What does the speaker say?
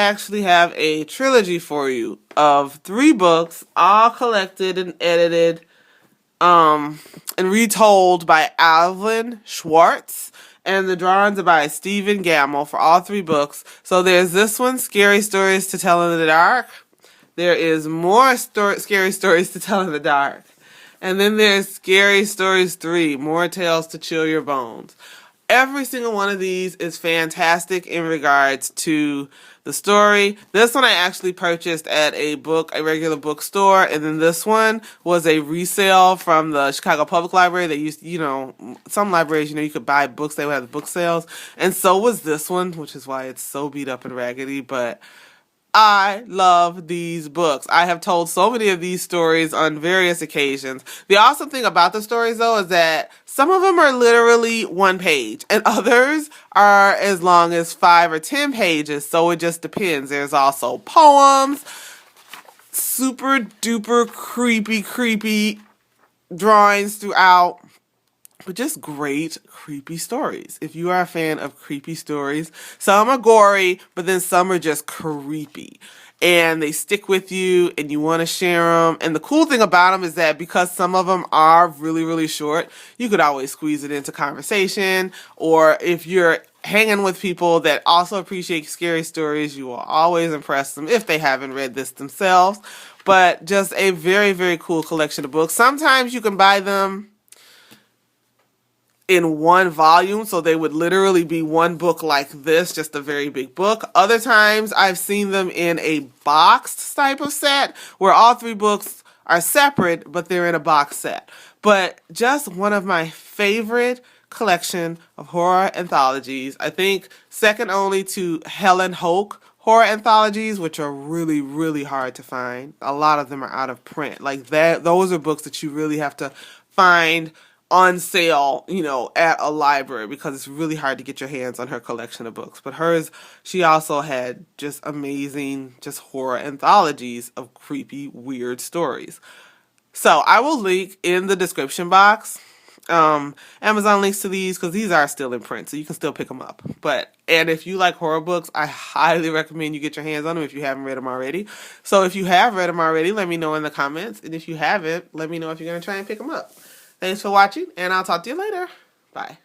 actually have a trilogy for you of 3 books, all collected and edited, and retold by Alvin Schwartz. And the drawings are by Stephen Gamble for all 3 books. So there's this one, Scary Stories to Tell in the Dark. There is more Scary Stories to Tell in the Dark. And then there's Scary Stories 3, More Tales to Chill Your Bones. Every single one of these is fantastic in regards to the story. This one I actually purchased at a regular bookstore, and then this one was a resale from the Chicago Public Library. They used, some libraries, you could buy books, they would have the book sales, and so was this one, which is why it's so beat up and raggedy, but I love these books. I have told so many of these stories on various occasions. The awesome thing about the stories, though, is that some of them are literally 1 page, and others are as long as 5 or 10 pages, so it just depends. There's also poems, super duper creepy drawings throughout. But just great, creepy stories. If you are a fan of creepy stories, some are gory, but then some are just creepy. And they stick with you, and you want to share them. And the cool thing about them is that because some of them are really, really short, you could always squeeze it into conversation. Or if you're hanging with people that also appreciate scary stories, you will always impress them if they haven't read this themselves. But just a very, very cool collection of books. Sometimes you can buy them in 1 volume, so they would literally be 1 book like this, just a very big book. Other times I've seen them in a boxed type of set where all 3 books are separate, but they're in a box set. But just one of my favorite collection of horror anthologies. I think second only to Helen Hoke horror anthologies, which are really, really hard to find. A lot of them are out of print. Like that, those are books that you really have to find on sale, at a library, because it's really hard to get your hands on her collection of books. But hers, she also had just amazing, just horror anthologies of creepy, weird stories. So I will link in the description box Amazon links to these, because these are still in print, so you can still pick them up. And if you like horror books, I highly recommend you get your hands on them if you haven't read them already. So if you have read them already, let me know in the comments. And if you haven't, let me know if you're going to try and pick them up. Thanks for watching, and I'll talk to you later. Bye.